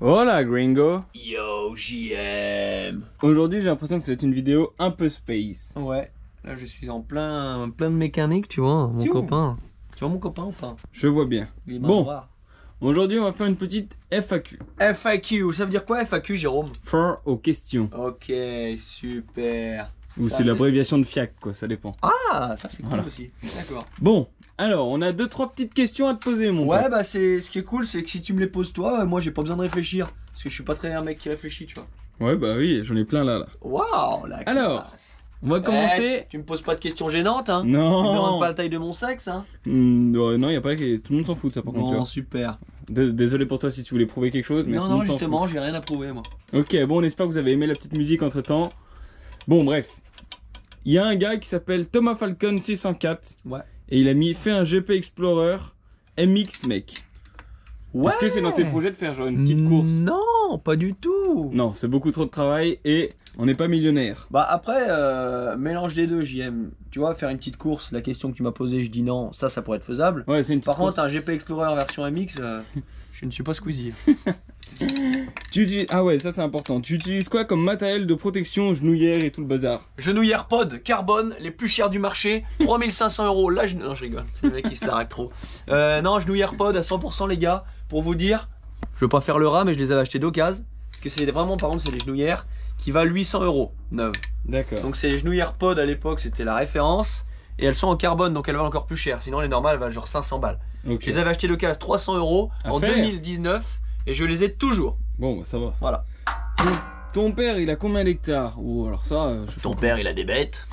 Hola gringo. Yo JM. Aujourd'hui j'ai l'impression que c'est une vidéo un peu space. Ouais, là je suis en plein de mécanique, tu vois, mon copain. Tu vois mon copain ou pas? Je vois bien. Bon, aujourd'hui on va faire une petite FAQ. FAQ, ça veut dire quoi FAQ, Jérôme? Foire aux questions. Ok, super. Ou c'est l'abréviation de FIAC quoi, ça dépend. Ah, ça c'est cool aussi. D'accord. Bon, alors on a 2-3 petites questions à te poser mon pote. Ouais, bah c'est ce qui est cool, c'est que si tu me les poses toi, moi j'ai pas besoin de réfléchir. Parce que je suis pas très un mec qui réfléchit, tu vois. Ouais, bah oui, j'en ai plein là. Waouh, la classe. Alors, on va commencer. Tu me poses pas de questions gênantes, hein? Non. Tu me demandes pas la taille de mon sexe, hein? Non, y a pas que tout le monde s'en fout de ça par contre. Tu Non, vois. super. Désolé pour toi si tu voulais prouver quelque chose, mais Non, tout le non, monde s'en justement, fout. j'ai rien à prouver, moi. Ok, bon, on espère que vous avez aimé la petite musique entre temps. Bon, bref. Il y a un gars qui s'appelle Thomas Falcon 604. Ouais. Et il a mis fait un GP Explorer MX mec. Ouais. Est-ce que c'est dans tes projets de faire genre une petite course? Non, pas du tout. Non, c'est beaucoup trop de travail et on n'est pas millionnaire. Bah après, mélange des deux, JM. Tu vois, faire une petite course, la question que tu m'as posée, je dis non, ça pourrait être faisable. Ouais, c'est une petite Par course. contre, un GP Explorer version MX, je ne suis pas Squeezie. Ah ouais, ça c'est important. Tu utilises quoi comme matériel de protection, genouillère et tout le bazar? Genouillère pod, carbone, les plus chers du marché, 3500 €. Là, non, je rigole, c'est le mec qui se la raque trop. Non, genouillère pod à 100% les gars, pour vous dire, je veux pas faire le rat, mais je les avais achetés d'occasion. Parce que c'est vraiment, par contre, c'est les genouillères qui valent 800 € neuves. D'accord. Donc c'est les genouillères pod à l'époque, c'était la référence. Et elles sont en carbone, donc elles valent encore plus cher. Sinon, les normales valent genre 500 balles. Ok. Je les avais achetées d'occasion 300 € en 2019 et je les ai toujours. Bon, bah, ça va. Voilà. Ton père, il a combien d'hectares? Ou alors ça, Ton père, il a des bêtes.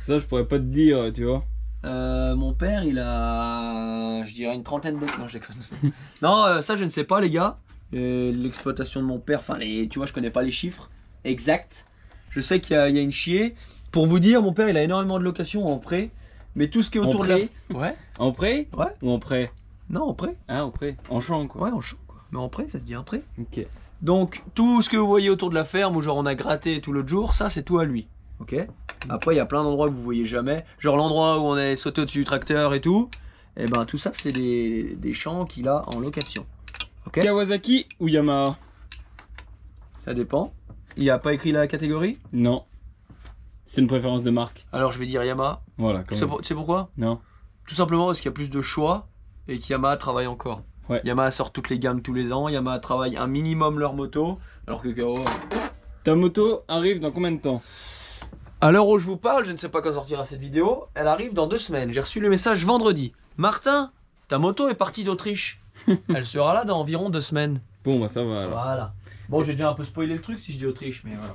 ça, je pourrais pas te dire, tu vois. Mon père, il a, je dirais une trentaine d'hectares. Non, je déconne. Non, ça, je ne sais pas, les gars. L'exploitation de mon père, enfin, tu vois, je connais pas les chiffres exacts. Je sais qu'il y a une chier. Pour vous dire, mon père, il a énormément de locations en prêt. Mais tout ce qui est autour de la... Ouais. En prêt? Ouais. Ou en prêt? Non, en prêt. Ah, en prêt. En champ, quoi. Ouais, en champ, quoi. Mais en prêt, ça se dit un prêt. Ok. Donc, tout ce que vous voyez autour de la ferme, où genre on a gratté tout l'autre jour, ça, c'est tout à lui. Ok. Après, il y a plein d'endroits que vous voyez jamais. Genre l'endroit où on est sauté au-dessus du tracteur et tout. Et ben, tout ça, c'est des champs qu'il a en location. Ok. Kawasaki ou Yamaha? Ça dépend. Il a pas écrit la catégorie? Non. C'est une préférence de marque. Alors, je vais dire Yamaha. Voilà, Tu sais pourquoi? Non. Tout simplement parce qu'il y a plus de choix et qu'Yamaha travaille encore. Ouais. Yamaha sort toutes les gammes tous les ans. Yamaha travaille un minimum leur moto. Alors que Kao... Ta moto arrive dans combien de temps? À l'heure où je vous parle, je ne sais pas quand sortira cette vidéo, elle arrive dans 2 semaines. J'ai reçu le message vendredi. Martin, ta moto est partie d'Autriche. Elle sera là dans environ 2 semaines. Bon, bah ça va alors. Voilà. Bon, j'ai déjà un peu spoilé le truc si je dis Autriche, mais voilà.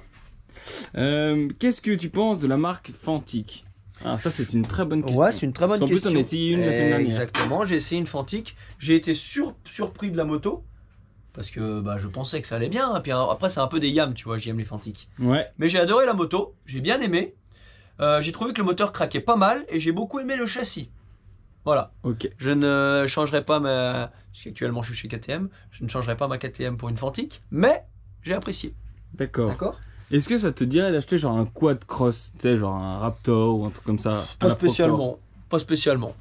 Qu'est-ce que tu penses de la marque Fantic? Ah, ça c'est une très bonne question. Ouais, c'est une très bonne question. En plus, on a essayé une la semaine dernière. Exactement, j'ai essayé une Fantic. J'ai été surpris de la moto. Parce que bah, je pensais que ça allait bien. Et puis après, c'est un peu des yams, tu vois, j'aime les Fantic. Ouais. Mais j'ai adoré la moto, j'ai bien aimé. J'ai trouvé que le moteur craquait pas mal et j'ai beaucoup aimé le châssis. Voilà. Ok. Je ne changerai pas ma... Parce qu'actuellement je suis chez KTM. Je ne changerai pas ma KTM pour une Fantic. Mais j'ai apprécié. D'accord. D'accord. Est-ce que ça te dirait d'acheter genre un quad cross, tu sais, genre un Raptor ou un truc comme ça? Pas spécialement. Pas spécialement.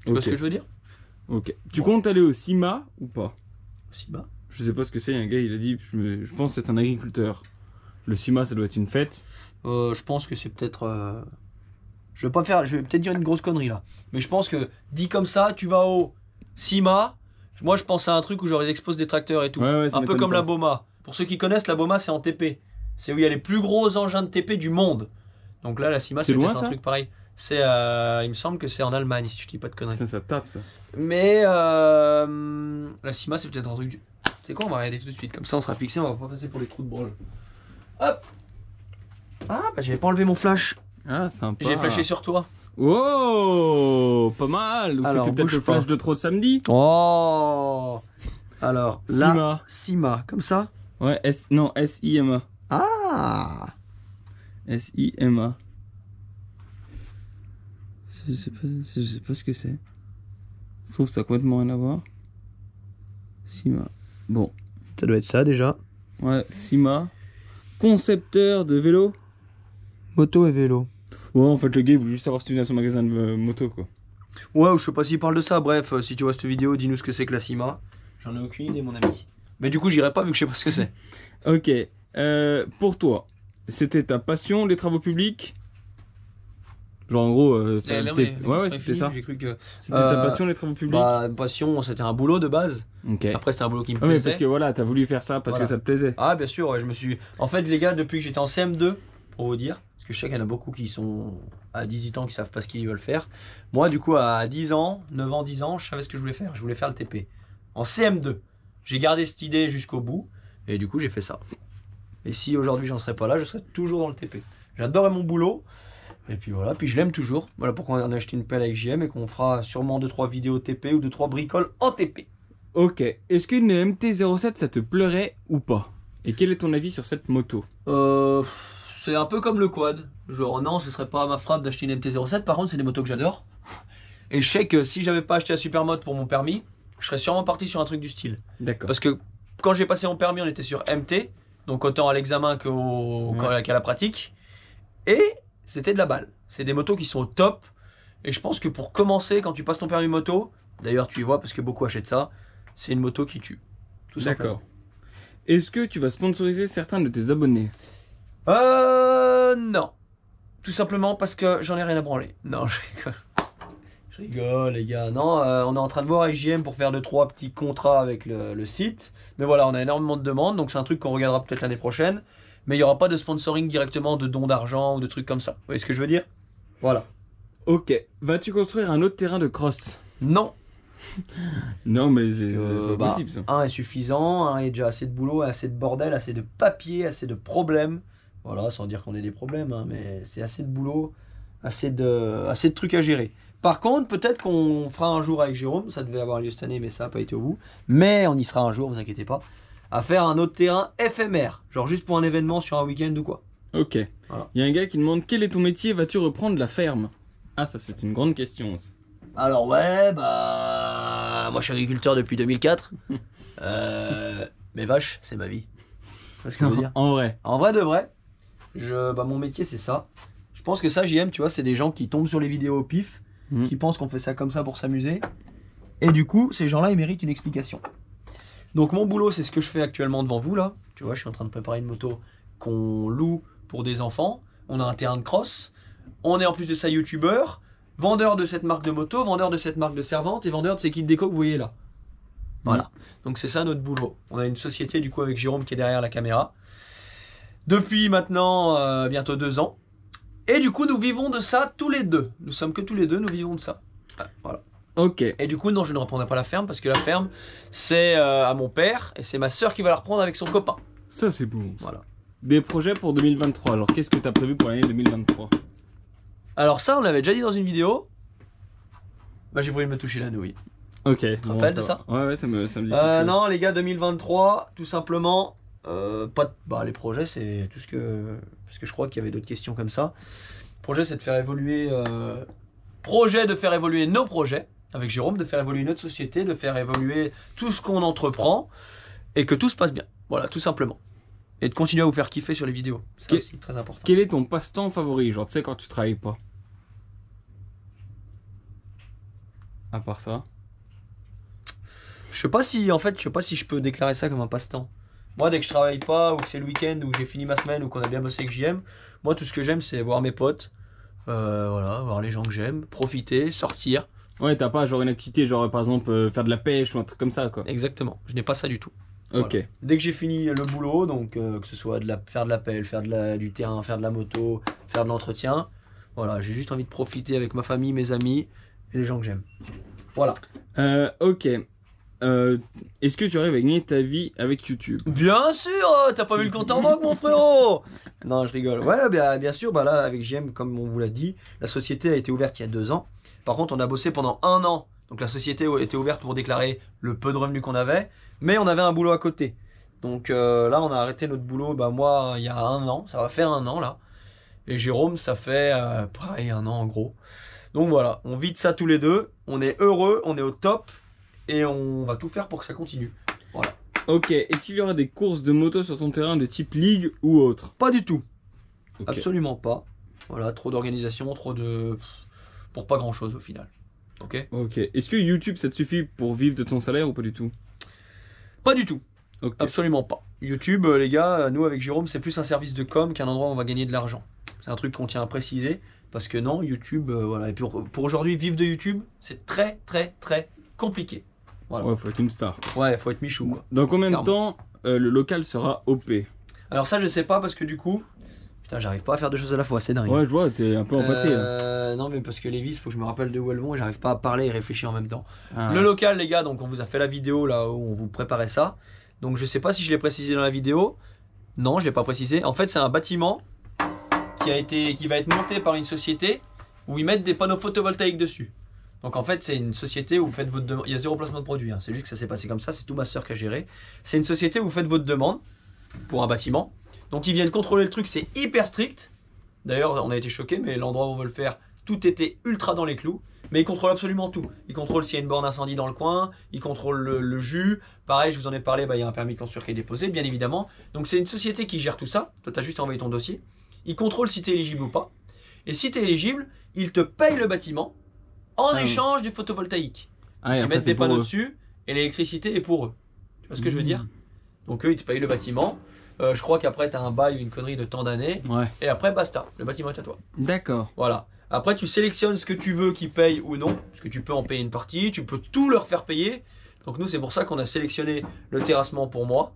Tu vois ce que je veux dire? Ok. Tu comptes aller au CIMA ou pas? CIMA? Je sais pas ce que c'est, un gars il a dit, je pense que c'est un agriculteur. Le CIMA ça doit être une fête. Je pense que c'est peut-être... Je vais peut-être dire une grosse connerie là. Mais je pense que dit comme ça, tu vas au CIMA. Moi je pense à un truc où genre ils exposent des tracteurs et tout. Ouais, un peu comme la Boma. Pour ceux qui connaissent, la Boma c'est en TP. C'est où il y a les plus gros engins de TP du monde. Donc là la CIMA c'est peut-être un truc pareil. C'est, il me semble que c'est en Allemagne si je dis pas de conneries. Ça tape ça. Mais la CIMA c'est peut-être un truc... C'est quoi, on va regarder tout de suite. Comme ça on sera fixé, on va pas passer pour les trous de brôle. Hop. Ah bah j'avais pas enlevé mon flash. Ah sympa. J'ai flashé sur toi. Oh, pas mal. Ou c'était peut-être le flash de trop de samedi. Oh. Alors là, CIMA. CIMA, comme ça. Ouais, S-I-M-A. Ah. S-I-M-A. Je sais pas ce que c'est. Je trouve ça complètement rien à voir. CIMA. Bon. Ça doit être ça déjà. Ouais, CIMA. Concepteur de vélo. Moto et vélo. Ouais, en fait, le gars, il voulait juste savoir si tu venais à son magasin de moto, quoi. Ouais, je sais pas s'il parle de ça. Bref, si tu vois cette vidéo, dis-nous ce que c'est que la CIMA. J'en ai aucune idée, mon ami. Mais du coup, j'irai pas vu que je sais pas ce que c'est. Ok. Pour toi, c'était ta passion, les travaux publics? Genre en gros, ouais, c'était ça. J'ai cru que. C'était ta passion, les travaux publics? Bah, passion, c'était un boulot de base. Ok. Après, c'était un boulot qui me Ah, mais plaisait. parce que voilà, t'as voulu faire ça parce Voilà. que ça te plaisait. Ah, bien sûr, ouais, je me suis. En fait, les gars, depuis que j'étais en CM2, pour vous dire, parce que je sais qu'il y en a beaucoup qui sont à 18 ans qui savent pas ce qu'ils veulent faire. Moi, du coup, à 10 ans, 9 ans, 10 ans, je savais ce que je voulais faire. Je voulais faire le TP. En CM2. J'ai gardé cette idée jusqu'au bout. Et du coup, j'ai fait ça. Et si aujourd'hui, j'en serais pas là, je serais toujours dans le TP. J'adorais mon boulot. Et puis voilà, puis je l'aime toujours. Voilà pourquoi on a acheté une pelle avec JM et qu'on fera sûrement 2-3 vidéos TP ou 2-3 bricoles en TP. Ok. Est-ce qu'une MT-07 ça te plairait ou pas? Et quel est ton avis sur cette moto? C'est un peu comme le quad. Genre non, ce serait pas ma frappe d'acheter une MT-07. Par contre, c'est des motos que j'adore. Et je sais que si j'avais pas acheté la Supermode pour mon permis, je serais sûrement parti sur un truc du style. D'accord. Parce que quand j'ai passé mon permis, on était sur MT. Donc autant à l'examen qu'à la pratique. Et c'était de la balle. C'est des motos qui sont au top. Et je pense que pour commencer, quand tu passes ton permis moto, d'ailleurs tu y vois parce que beaucoup achètent ça, c'est une moto qui tue. Tout simplement. D'accord. Est-ce que tu vas sponsoriser certains de tes abonnés? Non. Tout simplement parce que j'en ai rien à branler. Non, je rigole. Je rigole, les gars. Non, on est en train de voir avec JM pour faire 2-3 petits contrats avec le site. Mais voilà, on a énormément de demandes, donc c'est un truc qu'on regardera peut-être l'année prochaine. Mais il n'y aura pas de sponsoring directement, de dons d'argent ou de trucs comme ça. Vous voyez ce que je veux dire? Voilà. Ok. Vas-tu construire un autre terrain de cross? Non. Non, mais c'est pas possible ça. Un est suffisant, un est déjà assez de boulot, assez de bordel, assez de papier, assez de problèmes. Voilà, sans dire qu'on ait des problèmes, hein, mais c'est assez de boulot, assez de trucs à gérer. Par contre, peut-être qu'on fera un jour avec Jérôme, ça devait avoir lieu cette année, mais ça n'a pas été au bout. Mais on y sera un jour, vous inquiétez pas, à faire un autre terrain éphémère, genre juste pour un événement sur un week-end ou quoi. Ok. Voilà. Il y a un gars qui demande quel est ton métier, vas-tu reprendre la ferme? Ah, ça c'est une grande question. Ça. Alors ouais, bah moi je suis agriculteur depuis 2004. Mes vaches, c'est ma vie. C'est ce que je veux dire. En vrai. En vrai de vrai, mon métier c'est ça. Je pense que ça JM, tu vois, c'est des gens qui tombent sur les vidéos au pif, qui pensent qu'on fait ça comme ça pour s'amuser. Et du coup, ces gens-là, ils méritent une explication. Donc mon boulot, c'est ce que je fais actuellement devant vous là. Tu vois, je suis en train de préparer une moto qu'on loue pour des enfants. On a un terrain de cross. On est en plus de ça youtubeur, vendeur de cette marque de moto, vendeur de cette marque de servante et vendeur de ces kits déco que vous voyez là. Voilà. Donc c'est ça notre boulot. On a une société du coup avec Jérôme qui est derrière la caméra. Depuis maintenant bientôt 2 ans. Et du coup nous vivons de ça tous les deux. Nous sommes que tous les deux, nous vivons de ça. Voilà. Ok. Et du coup non, je ne reprendrai pas la ferme parce que la ferme c'est à mon père et c'est ma soeur qui va la reprendre avec son copain. Ça c'est beau. Voilà. Des projets pour 2023. Alors qu'est-ce que tu as prévu pour l'année 2023? Alors ça on l'avait déjà dit dans une vidéo. Bah j'ai voulu me toucher la nouille. Ok. Tu te rappelles de ça? Ouais, ça me dit. Non les gars, 2023, tout simplement, les projets c'est tout ce que... Parce que je crois qu'il y avait d'autres questions comme ça. Le projet c'est de faire évoluer... de faire évoluer nos projets avec Jérôme, de faire évoluer notre société, de faire évoluer tout ce qu'on entreprend et que tout se passe bien. Voilà, tout simplement. Et de continuer à vous faire kiffer sur les vidéos. C'est aussi très important. Quel est ton passe-temps favori? Genre tu sais quand tu travailles pas? À part ça? Je sais pas si je peux déclarer ça comme un passe-temps. Moi, dès que je travaille pas, ou que c'est le week-end, ou que j'ai fini ma semaine, ou qu'on a bien bossé que j'aime, moi, tout ce que j'aime, c'est voir mes potes, voilà, voir les gens que j'aime, profiter, sortir. Ouais, t'as pas genre une activité, genre par exemple faire de la pêche ou un truc comme ça quoi. Exactement, je n'ai pas ça du tout. Ok. Voilà. Dès que j'ai fini le boulot, donc que ce soit faire de la pelle, du terrain, faire de la moto, faire de l'entretien, voilà, j'ai juste envie de profiter avec ma famille, mes amis et les gens que j'aime. Voilà. Ok. Est-ce que tu arrives à gagner ta vie avec YouTube? Bien sûr, t'as pas vu le compte en banque, mon frérot? Non, je rigole. Ouais, bien sûr, là, avec JM, comme on vous l'a dit, la société a été ouverte il y a 2 ans. Par contre, on a bossé pendant 1 an. Donc la société était ouverte pour déclarer le peu de revenus qu'on avait, mais on avait un boulot à côté. Donc là, on a arrêté notre boulot, moi, il y a 1 an. Ça va faire 1 an, là. Et Jérôme, ça fait pareil, 1 an, en gros. Donc voilà, on vit de ça tous les deux. On est heureux, on est au top. Et on va tout faire pour que ça continue. Voilà. Ok, est-ce qu'il y aura des courses de moto sur ton terrain de type ligue ou autre? Pas du tout. Okay. Absolument pas. Voilà, trop d'organisation, pour pas grand chose au final. Ok. Ok. Est-ce que YouTube ça te suffit pour vivre de ton salaire ou pas du tout? Pas du tout. Okay. Absolument pas. YouTube, les gars, nous avec Jérôme, c'est plus un service de com qu'un endroit où on va gagner de l'argent. C'est un truc qu'on tient à préciser. Parce que non, YouTube, voilà. Et puis pour aujourd'hui, vivre de YouTube, c'est très compliqué. Voilà. Ouais, faut être une star. Ouais, faut être Michou, quoi. Dans combien de temps le local sera OP? Alors ça, je sais pas, parce que du coup... Putain, j'arrive pas à faire deux choses à la fois, c'est dingue. Ouais, je vois, t'es un peu empâté. Non, mais parce que les vis, faut que je me rappelle de où elles vont et j'arrive pas à parler et réfléchir en même temps. Ah. Le local, les gars, donc on vous a fait la vidéo là où on vous préparait ça. Donc je sais pas si je l'ai précisé dans la vidéo. Non, je l'ai pas précisé. En fait, c'est un bâtiment qui va être monté par une société où ils mettent des panneaux photovoltaïques dessus. Donc en fait, c'est une société où vous faites votre demande. Il y a 0 placement de produit, hein. C'est juste que ça s'est passé comme ça. C'est tout ma soeur qui a géré. C'est une société où vous faites votre demande pour un bâtiment. Donc ils viennent contrôler le truc, c'est hyper strict. D'ailleurs, on a été choqués, mais l'endroit où on veut le faire, tout était ultra dans les clous. Mais ils contrôlent absolument tout. Ils contrôlent s'il y a une borne incendie dans le coin, ils contrôlent le jus. Pareil, je vous en ai parlé, il y a un permis de construire qui est déposé, bien évidemment. Donc c'est une société qui gère tout ça. Toi, tu as juste envoyé ton dossier. Ils contrôlent si tu es éligible ou pas. Et si tu es éligible, ils te payent le bâtiment en échange du photovoltaïque. Ils mettent des panneaux dessus et l'électricité est pour eux. Tu vois ce que je veux dire? Donc eux, ils te payent le bâtiment. Je crois qu'après, tu as un bail ou une connerie de tant d'années. Ouais. Et après, basta. Le bâtiment est à toi. D'accord. Voilà. Après, tu sélectionnes ce que tu veux qu'ils payent ou non. Parce que tu peux en payer une partie. Tu peux tout leur faire payer. Donc nous, c'est pour ça qu'on a sélectionné le terrassement pour moi.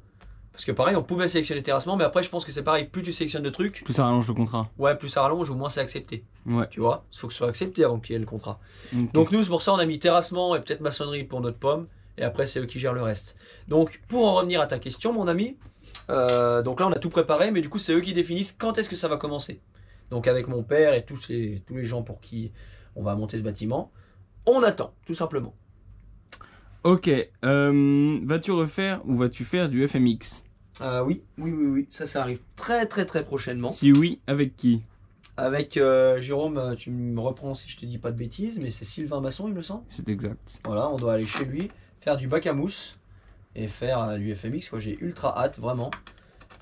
Parce que pareil, on pouvait sélectionner le terrassement. Mais après, je pense que c'est pareil. Plus tu sélectionnes de trucs. Plus ça rallonge le contrat. Ouais, plus ça rallonge ou moins c'est accepté. Ouais. Tu vois, il faut que ce soit accepté avant qu'il y ait le contrat. Okay. Donc nous, c'est pour ça on a mis terrassement et peut-être maçonnerie pour notre pomme. Et après, c'est eux qui gèrent le reste. Donc, pour en revenir à ta question, mon ami. Donc là, on a tout préparé. Mais du coup, c'est eux qui définissent quand est-ce que ça va commencer. Donc avec mon père et tous les gens pour qui on va monter ce bâtiment. On attend, tout simplement. Ok. Vas-tu refaire ou vas-tu faire du FMX? Oui. Ça arrive très prochainement. Si oui, avec qui? Avec Jérôme, tu me reprends si je te dis pas de bêtises, mais c'est Sylvain Masson, il me semble. C'est exact. Voilà, on doit aller chez lui, faire du bac à mousse et faire du FMX. J'ai ultra hâte, vraiment.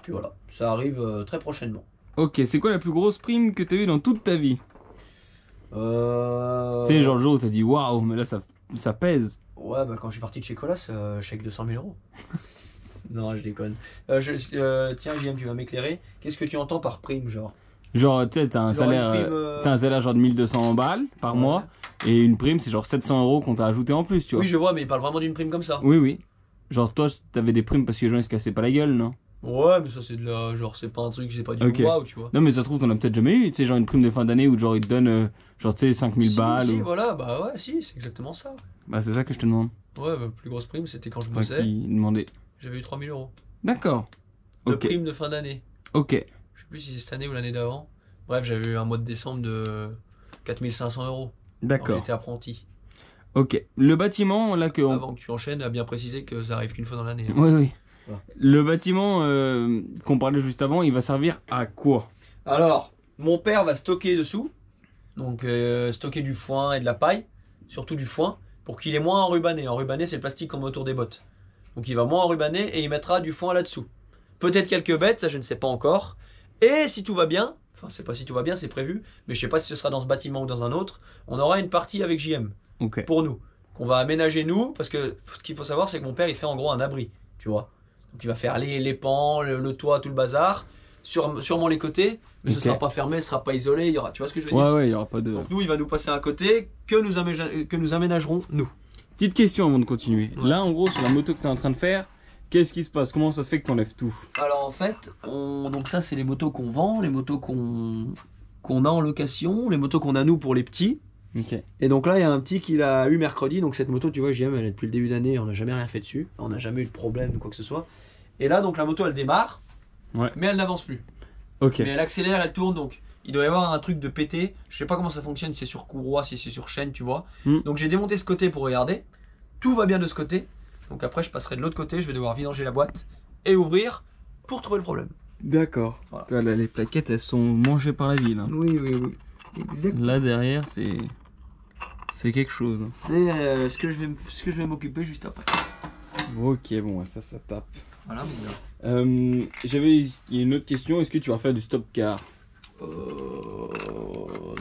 Puis voilà, ça arrive très prochainement. Ok, c'est quoi la plus grosse prime que tu as eue dans toute ta vie? Tu sais, genre le jour où tu as dit waouh, mais là ça pèse. Ouais, bah quand je suis parti de chez Colas, chèque de 100 000 euros. Non, je déconne. Tiens, JM, tu vas m'éclairer. Qu'est-ce que tu entends par prime, genre? Genre, tu sais, t'as un salaire genre de 1200 balles par mois, et une prime, c'est genre 700 euros qu'on t'a ajouté en plus, tu vois. Oui, je vois, mais il parle vraiment d'une prime comme ça. Oui. Genre, toi, t'avais des primes parce que les gens ils se cassaient pas la gueule, non? Ouais, mais ça, c'est de la. Genre, c'est pas un truc, j'ai pas dit waouh, tu vois. Non, mais ça se trouve, t'en as peut-être jamais eu, tu sais, genre une prime de fin d'année où genre ils te donnent, genre, tu sais, 5000 balles. Si, ou... voilà, bah ouais, si, c'est exactement ça. Bah, c'est ça que je te demande. Ouais, ma plus grosse prime, c'était quand je bossais. Qui demandait. J'avais eu 3000 euros. D'accord. De prime de fin d'année. Ok. Je sais plus si c'est cette année ou l'année d'avant. Bref, j'avais eu un mois de décembre de 4500 euros. D'accord. J'étais apprenti. Ok. Le bâtiment, là que. Avant que tu enchaînes, à bien préciser que ça arrive qu'une fois dans l'année. Hein. Oui. Voilà. Le bâtiment qu'on parlait juste avant, il va servir à quoi? Alors, mon père va stocker dessous. Donc, stocker du foin et de la paille. Surtout du foin. Pour qu'il est moins enrubanné. Enrubanné, c'est le plastique qu'on met autour des bottes. Donc, il va moins enrubanner et il mettra du foin là-dessous. Peut-être quelques bêtes, ça je ne sais pas encore. Et si tout va bien, enfin, c'est pas si tout va bien, c'est prévu. Mais je sais pas si ce sera dans ce bâtiment ou dans un autre. On aura une partie avec JM. Okay. Pour nous. Qu'on va aménager nous. Parce que ce qu'il faut savoir, c'est que mon père, il fait en gros un abri. Tu vois. Donc il va faire les pans, le toit, tout le bazar, sûrement les côtés, mais ce sera pas fermé, ce sera pas isolé, il y aura, tu vois ce que je veux dire? Ouais, il y aura pas de... Donc nous, il va nous passer un côté que nous aménagerons nous. Petite question avant de continuer. Ouais. Là, en gros, sur la moto que tu es en train de faire, qu'est-ce qui se passe? Comment ça se fait que tu enlèves tout? Alors en fait, donc ça c'est les motos qu'on vend, les motos qu'on a en location, les motos qu'on a nous pour les petits. Okay. Et donc là, il y a un petit qui l'a eu mercredi. Donc cette moto, tu vois, JM, elle est depuis le début d'année, on n'a jamais rien fait dessus. On n'a jamais eu de problème ou quoi que ce soit. Et là, donc la moto, elle démarre, mais elle n'avance plus. Okay. Mais elle accélère, elle tourne. Donc il doit y avoir un truc de pété. Je sais pas comment ça fonctionne, si c'est sur courroie, si c'est sur chaîne, tu vois. Donc j'ai démonté ce côté pour regarder. Tout va bien de ce côté. Donc après, je passerai de l'autre côté. Je vais devoir vidanger la boîte et ouvrir pour trouver le problème. D'accord. Voilà. Les plaquettes, elles sont mangées par la ville. Hein. Oui. Exactement. Là derrière, c'est quelque chose. C'est ce que je vais m'occuper juste après. Ok, bon, ça tape. Voilà, mon gars. J'avais une autre question. Est-ce que tu vas faire du stop car?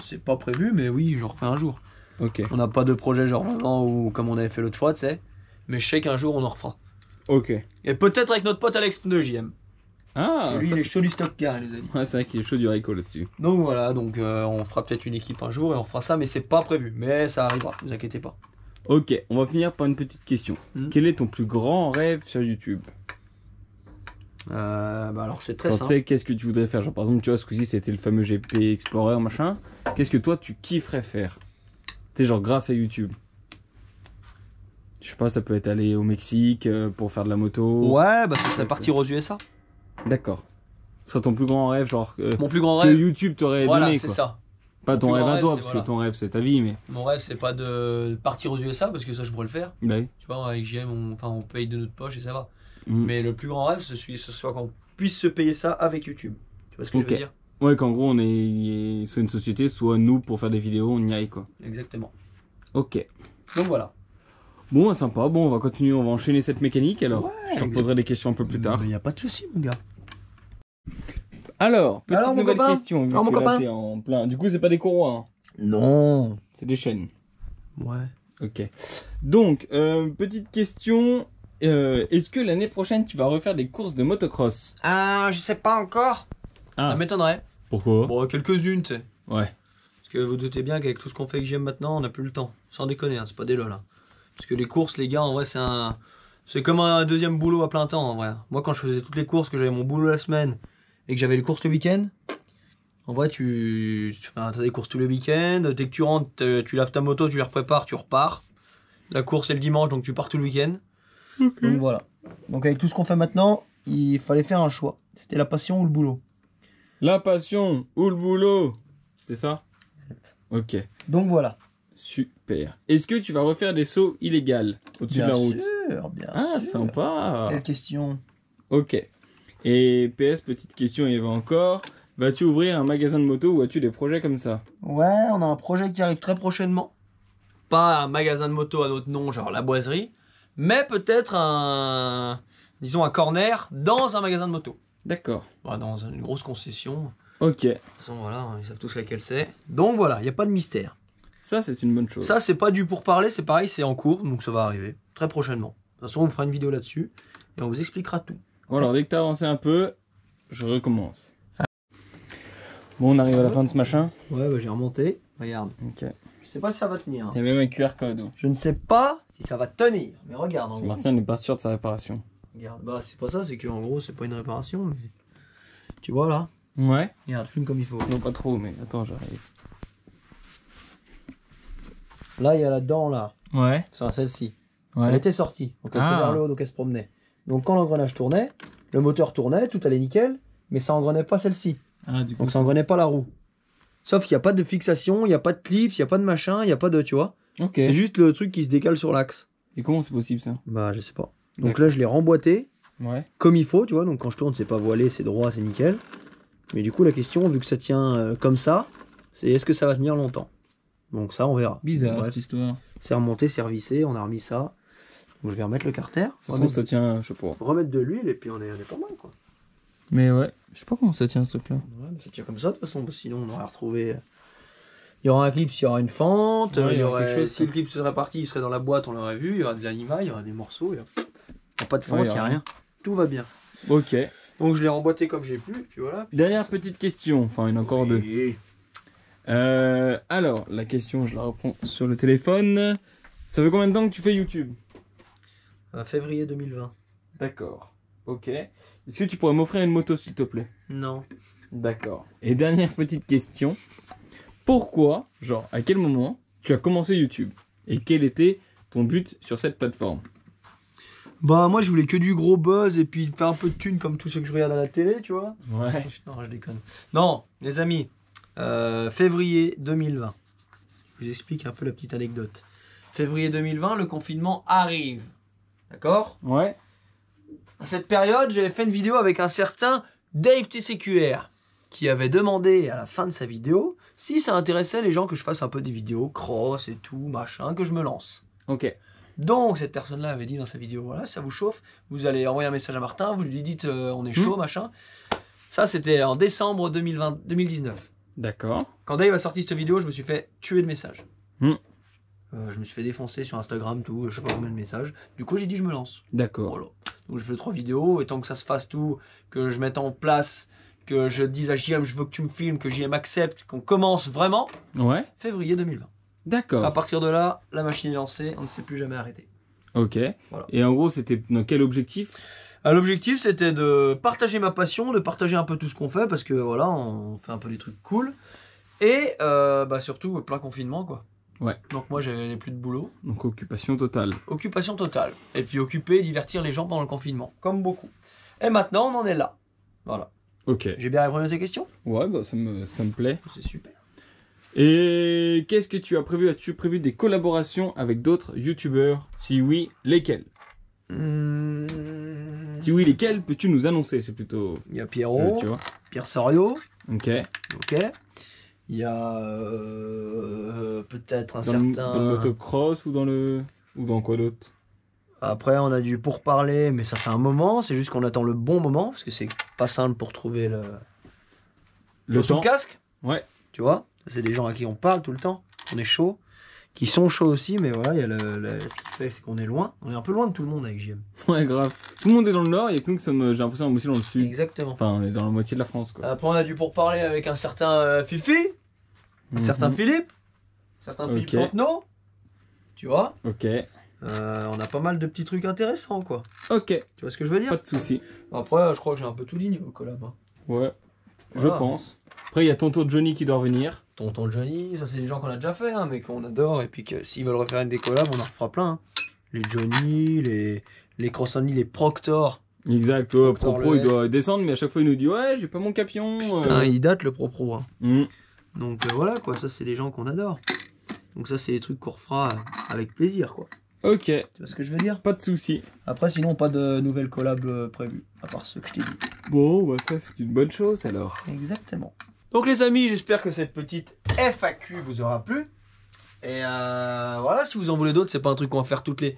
C'est pas prévu, mais oui, j'en refais un jour. Ok. On n'a pas de projet genre vraiment ou comme on avait fait l'autre fois, tu sais. Mais je sais qu'un jour on en refera. Ok. Et peut-être avec notre pote Alex Pneu, JM. Ah, et lui, il est chaud du stock car, les amis. Ouais, c'est vrai qu'il est chaud du Rico là-dessus. Donc voilà, donc on fera peut-être une équipe un jour et on fera ça, mais c'est pas prévu. Mais ça arrivera, ne vous inquiétez pas. Ok, on va finir par une petite question. Quel est ton plus grand rêve sur YouTube? Bah alors c'est très Tu simple. sais, qu'est-ce que tu voudrais faire? Genre par exemple, tu vois, ce coup-ci c'était le fameux GP Explorer machin. Qu'est-ce que toi tu kifferais faire? Tu sais, genre grâce à YouTube. Je sais pas, ça peut être aller au Mexique pour faire de la moto. Ouais, bah ça serait partir aux USA. D'accord. Ce serait ton plus grand rêve, genre Mon plus grand que rêve, YouTube t'aurait voilà, donné c'est quoi. ça. Pas Mon ton plus rêve grand à rêve, toi, c'est parce voilà. que ton rêve c'est ta vie, mais. Mon rêve, c'est pas de partir aux USA parce que ça, je pourrais le faire. Bah oui. Tu vois, avec JM, on paye de notre poche et ça va. Mm. Mais le plus grand rêve, ce soit qu'on puisse se payer ça avec YouTube. Tu vois ce que je veux dire? Ouais, qu'en gros on est soit une société, soit nous pour faire des vidéos, on y aille quoi. Exactement. Ok. Donc voilà. Bon, sympa. Bon, on va continuer, on va enchaîner cette mécanique alors. Ouais, je te reposerai des questions un peu plus tard. Mais y a pas de souci, mon gars. Alors, petite Alors, mon nouvelle copain question. Vu Alors, mon que là, copain t'es en plein. Du coup, c'est pas des courroies, hein. Non. C'est des chaînes. Ouais. Ok. Donc, petite question. Est-ce que l'année prochaine, tu vas refaire des courses de motocross? Ah, je sais pas encore. Ah, Ça m'étonnerait. pourquoi? Bon, quelques-unes, tu sais. Ouais. Parce que vous doutez bien qu'avec tout ce qu'on fait avec JM maintenant, on n'a plus le temps. Sans déconner, hein, c'est pas des lol. Hein. Parce que les courses, les gars, en vrai, c'est comme un deuxième boulot à plein temps, en vrai. Moi, quand je faisais toutes les courses, que j'avais mon boulot la semaine et que j'avais les courses le week-end, en vrai, t'as des courses tous les week-ends. Dès que tu rentres, tu laves ta moto, tu les reprépares, tu repars. La course, c'est le dimanche, donc tu pars tout le week-end. Donc voilà. Donc avec tout ce qu'on fait maintenant, il fallait faire un choix. C'était la passion ou le boulot. La passion ou le boulot? C'était ça? Ok. Donc voilà. Super. Est-ce que tu vas refaire des sauts illégaux au-dessus de la route? Bien Ah, sûr. sympa. Quelle question. Ok. Et PS, petite question, il y avait encore. Vas-tu ouvrir un magasin de moto ou as-tu des projets comme ça? Ouais, on a un projet qui arrive très prochainement. Pas un magasin de moto à notre nom, genre la boiserie, mais peut-être disons un corner dans un magasin de moto. D'accord. Ouais, dans une grosse concession. Ok. De toute façon, voilà, ils savent tous laquelle c'est. Donc voilà, il n'y a pas de mystère. Ça, c'est une bonne chose. Ça, c'est pas du pourparler, c'est pareil, c'est en cours, donc ça va arriver très prochainement. De toute façon, on vous fera une vidéo là-dessus et on vous expliquera tout. Bon, alors, dès que t'as avancé un peu, je recommence. Bon, on arrive à la fin de ce machin. Ouais, bah j'ai remonté. Regarde. Ok. Je sais pas si ça va tenir. Il y a même un QR code. Je ne sais pas si ça va tenir. Mais regarde, en gros. Martin n'est pas sûr de sa réparation. Regarde. Bah, c'est pas ça, c'est qu'en gros, c'est pas une réparation, mais. Tu vois là? Ouais. Regarde, filme comme il faut. Non, pas trop, mais attends, j'arrive. Là, il y a la dent là. Ouais. C'est celle-ci. Ouais. Elle était sortie. Donc elle était vers le haut, donc elle se promenait. Donc quand l'engrenage tournait, le moteur tournait, tout allait nickel, mais ça engrenait pas celle-ci. Ah, du coup. Donc ça engrenait pas la roue. Sauf qu'il n'y a pas de fixation, il n'y a pas de clips, il n'y a pas de machin, il n'y a pas de. Tu vois? Ok. C'est juste le truc qui se décale sur l'axe. Et comment c'est possible ça? Bah, je sais pas. Donc là, je l'ai remboîté Ouais. comme il faut, tu vois. Donc quand je tourne, c'est pas voilé, c'est droit, c'est nickel. Mais du coup, la question, vu que ça tient comme ça, c'est est-ce que ça va tenir longtemps? Donc ça, on verra. Bizarre Bref, cette histoire. c'est remonté, c'est revissé, on a remis ça. Donc je vais remettre le carter. Ça se trouve, ça tient, je sais pas. Remettre de l'huile et puis on est pas mal quoi. Mais ouais, je sais pas comment ça tient ce truc là. Ouais, mais ça tient comme ça de toute façon, parce que sinon on aurait retrouvé. Il y aura un clip, il y aura une fente, Ouais, il y aurait... quelque chose, si le clip serait parti, il serait dans la boîte, on l'aurait vu, il y aura de l'anima, il y aura des morceaux, il y a pas de fente, Ouais, il y a rien. Tout va bien. Ok. Donc je l'ai remboîté comme j'ai pu, puis voilà. Dernière petite question, enfin il y en a encore deux. Et... Alors, la question, je la reprends sur le téléphone. Ça fait combien de temps que tu fais YouTube? Février 2020. D'accord. Ok. Est-ce que tu pourrais m'offrir une moto s'il te plaît? Non. D'accord. Et dernière petite question. Pourquoi, genre, à quel moment tu as commencé YouTube? Et quel était ton but sur cette plateforme? Bah moi je voulais que du gros buzz et puis faire un peu de thunes comme tous ceux que je regarde à la télé, tu vois. Ouais. Non, je déconne. Non, les amis, février 2020. Je vous explique un peu la petite anecdote. Février 2020, le confinement arrive. D'accord? Ouais. À cette période, j'avais fait une vidéo avec un certain Dave TCQR qui avait demandé à la fin de sa vidéo si ça intéressait les gens que je fasse un peu des vidéos cross et tout, machin, que je me lance. Ok. Donc cette personne-là avait dit dans sa vidéo, voilà, ça vous chauffe, vous allez envoyer un message à Martin, vous lui dites on est chaud, machin. Ça c'était en décembre 2019. D'accord. Quand Dave a sorti cette vidéo, je me suis fait tuer de messages. Hmm. Je me suis fait défoncer sur Instagram, tout, je sais pas combien de messages. Du coup j'ai dit je me lance. D'accord. Voilà. Donc je fais 3 vidéos, et tant que ça se fasse tout, que je mette en place, que je dise à JM, je veux que tu me filmes, que JM accepte, qu'on commence vraiment, Ouais. février 2020. D'accord. À partir de là, la machine est lancée, on ne s'est plus jamais arrêté. Ok. Voilà. Et en gros, c'était dans quel objectif? L'objectif, c'était de partager ma passion, de partager un peu tout ce qu'on fait, parce que voilà, on fait un peu des trucs cool. Et surtout, plein confinement, quoi. Ouais. Donc moi, j'avais plus de boulot. Donc occupation totale. Occupation totale. Et puis occuper, divertir les gens pendant le confinement, comme beaucoup. Et maintenant, on en est là. Voilà. Ok. J'ai bien répondu à tes questions? Ouais, bah ça me plaît. C'est super. Et qu'est-ce que tu as prévu? As-tu prévu des collaborations avec d'autres youtubeurs? Si oui, lesquels? Si oui, lesquels peux-tu nous annoncer? C'est plutôt... Il y a Pierrot, tu vois. Pierre Sorio. Ok. Ok. Il y a peut-être un Dans certain... le motocross ou dans le... Ou dans quoi d'autre? Après, on a du pourparler, mais ça fait un moment. C'est juste qu'on attend le bon moment, parce que c'est pas simple pour trouver Le sous temps. casque. Ouais. Tu vois, c'est des gens à qui on parle tout le temps. On est chaud. Qui sont chauds aussi, mais voilà, il y a ce qui fait, c'est qu'on est loin. On est un peu loin de tout le monde avec JM. Ouais, grave. Tout le monde est dans le nord, il y a que nous qui sommes, j'ai l'impression, aussi dans le sud. Exactement. Enfin, on est dans la moitié de la France, quoi. Après, on a dû pourparler avec un certain Fifi, un certain Philippe, un certain Philippe Ok. Fontenot. Tu vois, Ok. on a pas mal de petits trucs intéressants, quoi. Ok. Tu vois ce que je veux dire? Pas de soucis. Après, je crois que j'ai un peu tout dit niveau collab. Hein. Ouais. Voilà. Je pense. Après, il y a tonton Johnny qui doit revenir. Tonton Johnny, ça c'est des gens qu'on a déjà fait, hein, mais qu'on adore, et puis que s'ils veulent refaire une des collabs, on en refera plein. Hein. Les Johnny, les Cross Only, les Proctor. Exact. Ouais, Encore Propro, le il doit descendre, mais à chaque fois, il nous dit ouais, j'ai pas mon capion. Putain, il date le Propro. Hein. Mm. Donc voilà, quoi, ça c'est des gens qu'on adore. Donc ça c'est des trucs qu'on refera avec plaisir, quoi. Ok. Tu vois ce que je veux dire? Pas de soucis. Après, sinon, pas de nouvelles collabs prévues, à part ceux que je t'ai dit. Bon, bah ça, c'est une bonne chose alors. Exactement. Donc les amis, j'espère que cette petite FAQ vous aura plu. Et voilà, si vous en voulez d'autres, c'est pas un truc qu'on va faire toutes les...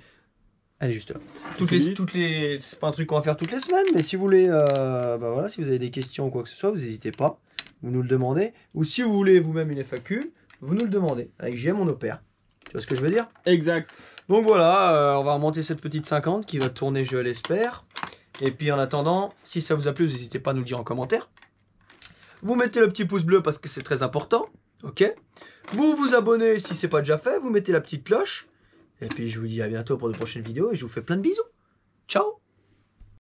Elle est juste là. C'est pas un truc qu'on va faire toutes les semaines, mais si vous voulez, voilà, si vous avez des questions ou quoi que ce soit, vous n'hésitez pas, vous nous le demandez. Ou si vous voulez vous-même une FAQ, vous nous le demandez. Avec JM, on opère. Tu vois ce que je veux dire? Exact. Donc voilà, on va remonter cette petite 50 qui va tourner, je l'espère. Et puis en attendant, si ça vous a plu, vous n'hésitez pas à nous le dire en commentaire. Vous mettez le petit pouce bleu parce que c'est très important. Ok. Vous vous abonnez si c'est pas déjà fait. Vous mettez la petite cloche. Et puis je vous dis à bientôt pour de prochaines vidéos et je vous fais plein de bisous. Ciao.